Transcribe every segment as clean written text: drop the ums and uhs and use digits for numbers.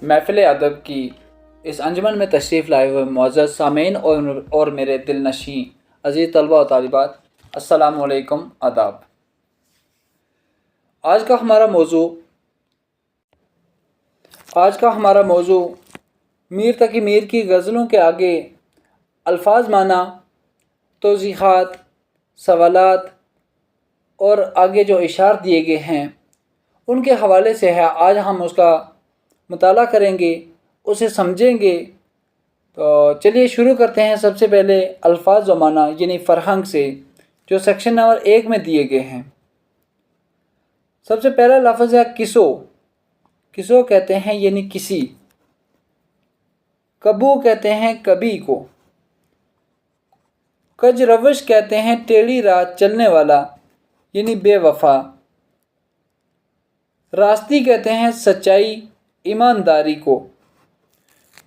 محفل ادب کی اس انجمن میں تشریف لائے ہوئے معزز سامعین اور میرے دل نشیں عزیز طلبہ و طالبات، السلام علیکم، آداب۔ آج کا ہمارا موضوع میر تقی میر کی غزلوں کے آگے الفاظ معنی، توضیحات، سوالات اور آگے جو اشعار دیے گئے ہیں ان کے حوالے سے ہے۔ آج ہم اس کا مطالعہ کریں گے، اسے سمجھیں گے۔ تو چلیے شروع کرتے ہیں۔ سب سے پہلے الفاظ و معنی یعنی فرہنگ سے، جو سیکشن نمبر 1 میں دیے گئے ہیں۔ سب سے پہلا لفظ ہے کسو۔ کسو کہتے ہیں یعنی کسی۔ کبو کہتے ہیں کبھی کو۔ کج روش کہتے ہیں ٹیڑھی راہ چلنے والا یعنی بے وفا۔ راستی کہتے ہیں سچائی، ایمانداری کو۔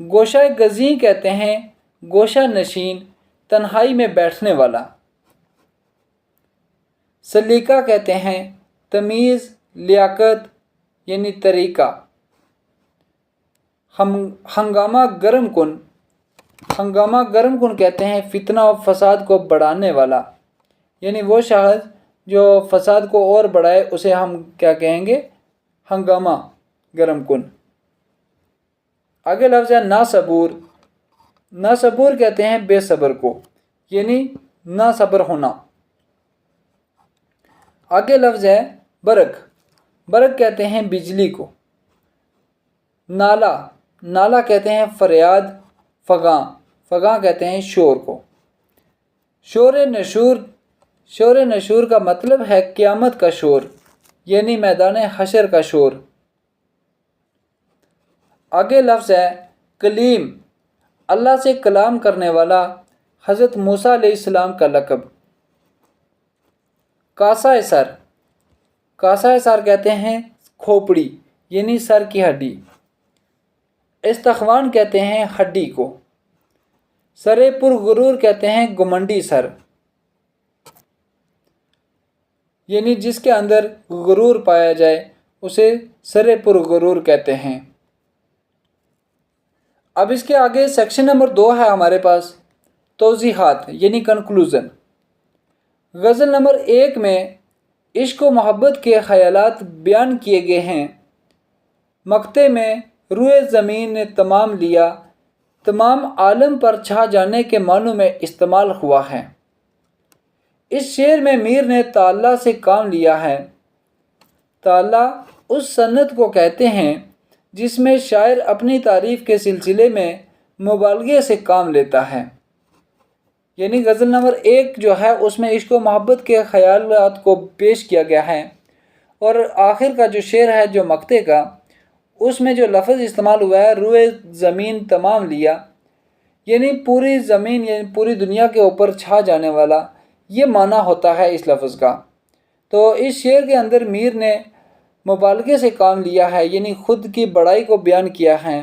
گوشہ گزیں کہتے ہیں گوشہ نشین، تنہائی میں بیٹھنے والا۔ سلیقہ کہتے ہیں تمیز، لیاقت یعنی طریقہ۔ ہنگامہ گرم کن۔ ہنگامہ گرم کن کہتے ہیں فتنہ و فساد کو بڑھانے والا، یعنی وہ شخص جو فساد کو اور بڑھائے اسے ہم کیا کہیں گے؟ ہنگامہ گرم کن۔ آگے لفظ ہے ناصبور۔ ناصبور کہتے ہیں بے صبر کو، یعنی ناصبر ہونا۔ آگے لفظ ہے برق۔ برق کہتے ہیں بجلی کو۔ نالا۔ نالا کہتے ہیں فریاد، فغاں۔ فغاں کہتے ہیں شور کو۔ شور نشور۔ شور نشور کا مطلب ہے قیامت کا شور، یعنی میدان حشر کا شور۔ آگے لفظ ہے کلیم۔ اللہ سے کلام کرنے والا، حضرت موسیٰ علیہ السلام کا لقب۔ کاسہ سر۔ کاسہ سر کہتے ہیں کھوپڑی، یعنی سر کی ہڈی۔ استخوان کہتے ہیں ہڈی کو۔ سر پر غرور کہتے ہیں گمنڈی سر، یعنی جس کے اندر غرور پایا جائے اسے سر پر غرور کہتے ہیں۔ اب اس کے آگے سیکشن نمبر 2 ہے ہمارے پاس، توضیحات یعنی کنکلوژن۔ غزل نمبر 1 میں عشق و محبت کے خیالات بیان کیے گئے ہیں۔ مقطع میں روئے زمین نے تمام لیا، تمام عالم پر چھا جانے کے معنوں میں استعمال ہوا ہے۔ اس شعر میں میر نے تعالیٰ سے کام لیا ہے۔ تعالیٰ اس صنعت کو کہتے ہیں جس میں شاعر اپنی تعریف کے سلسلے میں مبالغے سے کام لیتا ہے۔ یعنی غزل نمبر 1 جو ہے اس میں عشق و محبت کے خیالات کو پیش کیا گیا ہے، اور آخر کا جو شعر ہے جو مقطع کا، اس میں جو لفظ استعمال ہوا ہے روئے زمین تمام لیا، یعنی پوری زمین یعنی پوری دنیا کے اوپر چھا جانے والا، یہ معنی ہوتا ہے اس لفظ کا۔ تو اس شعر کے اندر میر نے مبالغے سے کام لیا ہے، یعنی خود کی بڑائی کو بیان کیا ہے۔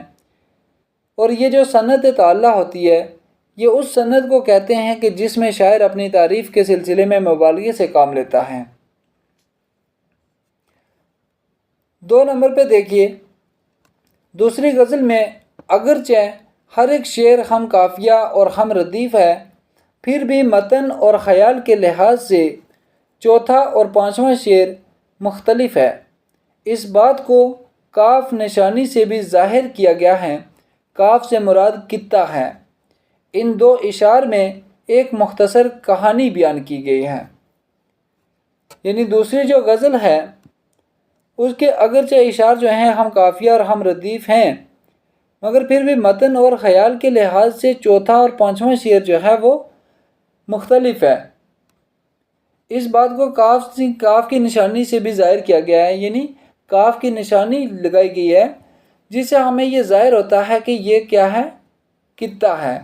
اور یہ جو صنعت تعالیٰ ہوتی ہے، یہ اس صنعت کو کہتے ہیں کہ جس میں شاعر اپنی تعریف کے سلسلے میں مبالغے سے کام لیتا ہے۔ 2 نمبر پہ دیکھیے، دوسری غزل میں اگرچہ ہر ایک شعر ہم قافیہ اور ہم ردیف ہے، پھر بھی متن اور خیال کے لحاظ سے چوتھا اور 5واں شعر مختلف ہے۔ اس بات کو کاف نشانی سے بھی ظاہر کیا گیا ہے۔ کاف سے مراد قطع ہے۔ ان 2 اشعار میں ایک مختصر کہانی بیان کی گئی ہے۔ یعنی دوسری جو غزل ہے اس کے اگرچہ اشعار جو ہیں ہم قافیہ اور ہم ردیف ہیں، مگر پھر بھی متن اور خیال کے لحاظ سے چوتھا اور 5واں شعر جو ہے وہ مختلف ہے۔ اس بات کو کاف کی نشانی سے بھی ظاہر کیا گیا ہے، یعنی کاف کی نشانی لگائی گئی ہے جس سے ہمیں یہ ظاہر ہوتا ہے کہ یہ کیا ہے؟ قطع ہے۔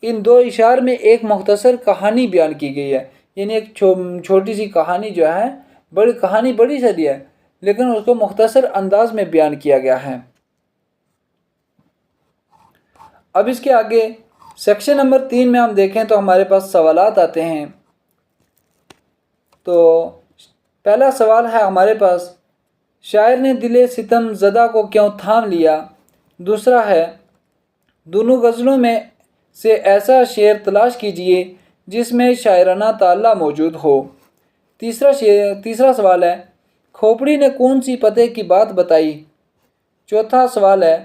ان 2 اشعار میں ایک مختصر کہانی بیان کی گئی ہے، یعنی ایک چھوٹی سی کہانی جو ہے، کہانی بڑی ساری ہے لیکن اس کو مختصر انداز میں بیان کیا گیا ہے۔ اب اس کے آگے سیکشن نمبر 3 میں ہم دیکھیں تو ہمارے پاس سوالات آتے ہیں۔ تو پہلا سوال ہے ہمارے پاس، شاعر نے دل ستم زدہ کو کیوں تھام لیا؟ دوسرا ہے دونوں غزلوں میں سے ایسا شعر تلاش کیجیے جس میں شاعرانہ تعلیٰ موجود ہو۔ تیسرا سوال ہے کھوپڑی نے کون سی فتح کی بات بتائی؟ چوتھا سوال ہے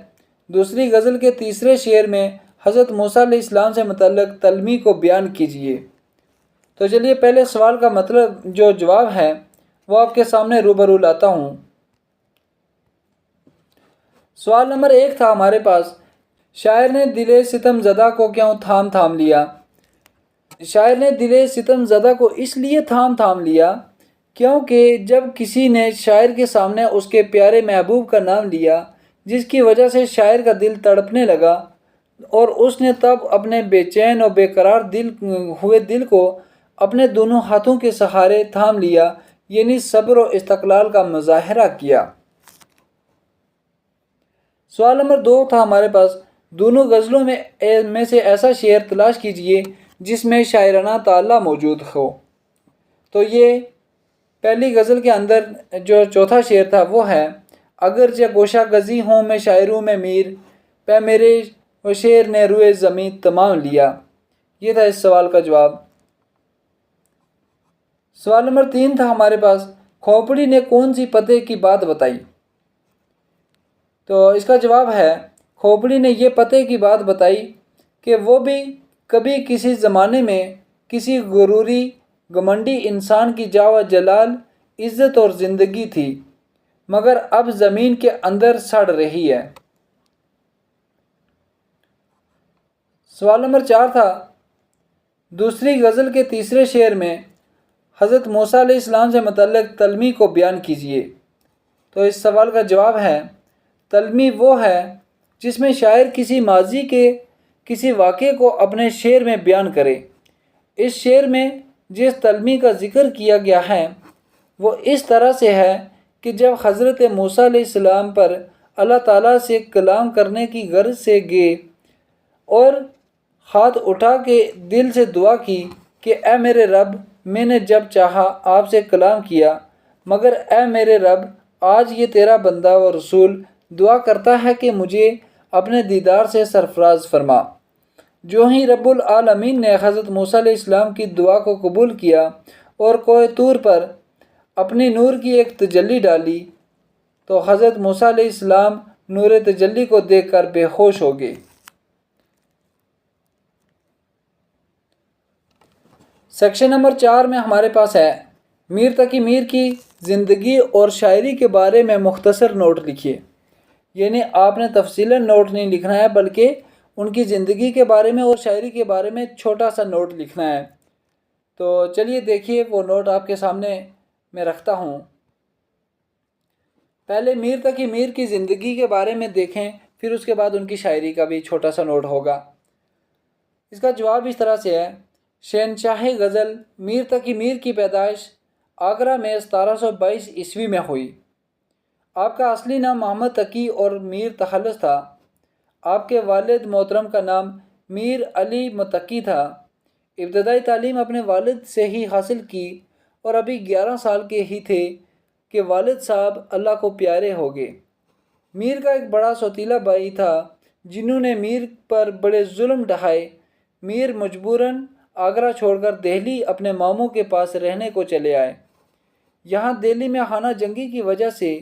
دوسری غزل کے تیسرے شعر میں حضرت موسیٰ علیہ السلام سے متعلق تلمی کو بیان کیجیے۔ تو چلیے پہلے سوال کا مطلب جو جواب ہے وہ آپ کے سامنے روبرو لاتا ہوں۔ سوال نمبر 1 تھا ہمارے پاس، شاعر نے دل ستم زدہ کو کیوں تھام تھام لیا؟ شاعر نے دل ستم زدہ کو اس لیے تھام تھام لیا کیونکہ جب کسی نے شاعر کے سامنے اس کے پیارے محبوب کا نام لیا جس کی وجہ سے شاعر کا دل تڑپنے لگا اور اس نے تب اپنے بے چین اور بے قرار دل کو اپنے دونوں ہاتھوں کے سہارے تھام لیا، یعنی صبر و استقلال کا مظاہرہ کیا۔ سوال نمبر 2 تھا ہمارے پاس، دونوں غزلوں میں سے ایسا شعر تلاش کیجیے جس میں شاعرانہ تعلیٰ موجود ہو۔ تو یہ پہلی غزل کے اندر جو چوتھا شعر تھا وہ ہے اگرچہ گوشہ گزی ہوں میں شاعروں میں میر، پہ میرے و شعر نے روئے زمیں تمام لیا۔ یہ تھا اس سوال کا جواب۔ سوال نمبر 3 تھا ہمارے پاس، کھوپڑی نے کون سی فتح کی بات بتائی؟ تو اس کا جواب ہے کھوپڑی نے یہ فتح کی بات بتائی کہ وہ بھی کبھی کسی زمانے میں کسی غروری گھمنڈی انسان کی جاہ و جلال، عزت اور زندگی تھی، مگر اب زمین کے اندر سڑ رہی ہے۔ سوال نمبر 4 تھا دوسری غزل کے تیسرے شعر میں حضرت موسیٰ علیہ السلام سے متعلق تلمی کو بیان کیجیے۔ تو اس سوال کا جواب ہے تلمی وہ ہے جس میں شاعر کسی ماضی کے کسی واقعے کو اپنے شعر میں بیان کرے۔ اس شعر میں جس تلمی کا ذکر کیا گیا ہے وہ اس طرح سے ہے کہ جب حضرت موسیٰ علیہ السلام پر اللہ تعالیٰ سے کلام کرنے کی غرض سے گئے اور ہاتھ اٹھا کے دل سے دعا کی کہ اے میرے رب، میں نے جب چاہا آپ سے کلام کیا، مگر اے میرے رب آج یہ تیرا بندہ و رسول دعا کرتا ہے کہ مجھے اپنے دیدار سے سرفراز فرما۔ جو ہی رب العالمین نے حضرت موسیٰ علیہ السلام کی دعا کو قبول کیا اور کوہ طور پر اپنی نور کی ایک تجلی ڈالی تو حضرت موسیٰ علیہ السلام نور تجلی کو دیکھ کر بے ہوش ہو گئے۔ سیکشن نمبر 4 میں ہمارے پاس ہے میر تقی میر کی زندگی اور شاعری کے بارے میں مختصر نوٹ لکھیے، یعنی آپ نے تفصیلاً نوٹ نہیں لکھنا ہے بلکہ ان کی زندگی کے بارے میں اور شاعری کے بارے میں چھوٹا سا نوٹ لکھنا ہے۔ تو چلیے دیکھیے وہ نوٹ آپ کے سامنے میں رکھتا ہوں۔ پہلے میر تقی میر کی زندگی کے بارے میں دیکھیں، پھر اس کے بعد ان کی شاعری کا بھی چھوٹا سا نوٹ ہوگا۔ اس کا جواب اس طرح سے ہے شہنشاہ غزل میر تقی میر کی پیدائش آگرہ میں 1722 عیسوی میں ہوئی۔ آپ کا اصلی نام محمد تقی اور میر تخلص تھا۔ آپ کے والد محترم کا نام میر علی متقی تھا۔ ابتدائی تعلیم اپنے والد سے ہی حاصل کی اور ابھی 11 سال کے ہی تھے کہ والد صاحب اللہ کو پیارے ہو گئے۔ میر کا ایک بڑا سوتیلا بھائی تھا جنہوں نے میر پر بڑے ظلم ڈھائے۔ میر مجبوراً آگرہ چھوڑ کر دہلی اپنے ماموں کے پاس رہنے کو چلے آئے۔ یہاں دہلی میں خانہ جنگی کی وجہ سے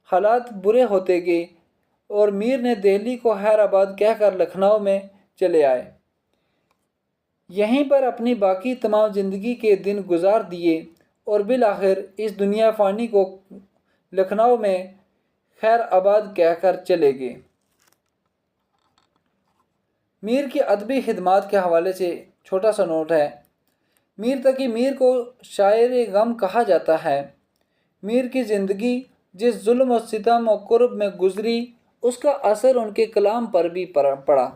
حالات برے ہوتے گئے اور میر نے دہلی کو حیر آباد کہہ کر لکھنؤ میں چلے آئے۔ یہیں پر اپنی باقی تمام زندگی کے دن گزار دیے اور بالآخر اس دنیا فانی کو لکھنؤ میں خیر آباد کہہ کر چلے گئے۔ میر کی ادبی خدمات کے حوالے سے چھوٹا سا نوٹ ہے۔ میر تقی میر کو شاعر غم کہا جاتا ہے۔ میر کی زندگی جس ظلم و ستم و کرب میں گزری اس کا اثر ان کے کلام پر بھی پڑا۔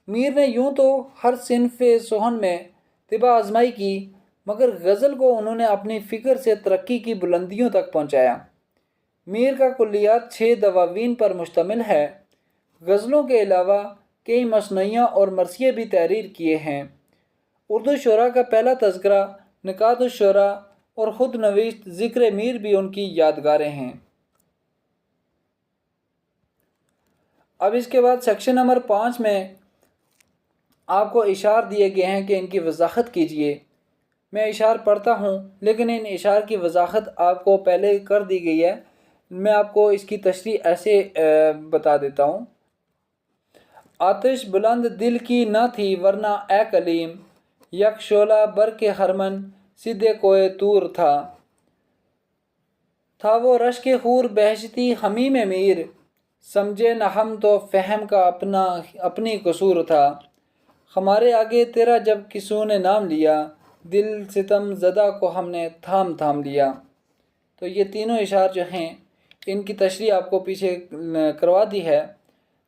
میر نے یوں تو ہر صنف سخن میں طبع آزمائی کی مگر غزل کو انہوں نے اپنی فکر سے ترقی کی بلندیوں تک پہنچایا۔ میر کا کلیات 6 دواوین پر مشتمل ہے۔ غزلوں کے علاوہ کئی مثنویاں اور مرثیے بھی تحریر کیے ہیں۔ اردو شعراء کا پہلا تذکرہ نکات الشعراء اور خود نوشت ذکر میر بھی ان کی یادگاریں ہیں۔ اب اس کے بعد سیکشن نمبر 5 میں آپ کو اشعار دیے گئے ہیں کہ ان کی وضاحت کیجئے۔ میں اشعار پڑھتا ہوں لیکن ان اشعار کی وضاحت آپ کو پہلے کر دی گئی ہے، میں آپ کو اس کی تشریح ایسے بتا دیتا ہوں۔ آتش بلند دل کی نہ تھی ورنہ اے کلیم، یک شعلہ بر کے ہرمن سدھے کوئے طور تھا وہ رشک حور بہشتی حمیم میر، سمجھے نہ ہم تو فہم کا اپنی قصور تھا، ہمارے آگے تیرا جب کسوں نے نام لیا، دل ستم زدہ کو ہم نے تھام تھام لیا۔ تو یہ تینوں اشعار جو ہیں ان کی تشریح آپ کو پیچھے کروا دی ہے،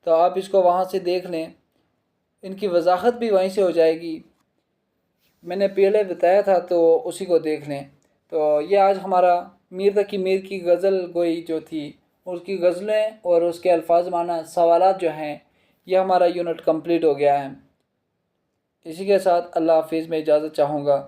تو آپ اس کو وہاں سے دیکھ لیں، ان کی وضاحت بھی وہیں سے ہو جائے گی، میں نے پہلے بتایا تھا تو اسی کو دیکھ لیں۔ تو یہ آج ہمارا میر تقی میر کی غزل گوئی جو تھی، اس کی غزلیں اور اس کے الفاظ معنی سوالات جو ہیں، یہ ہمارا یونٹ کمپلیٹ ہو گیا ہے۔ اسی کے ساتھ اللہ حافظ میں اجازت چاہوں گا۔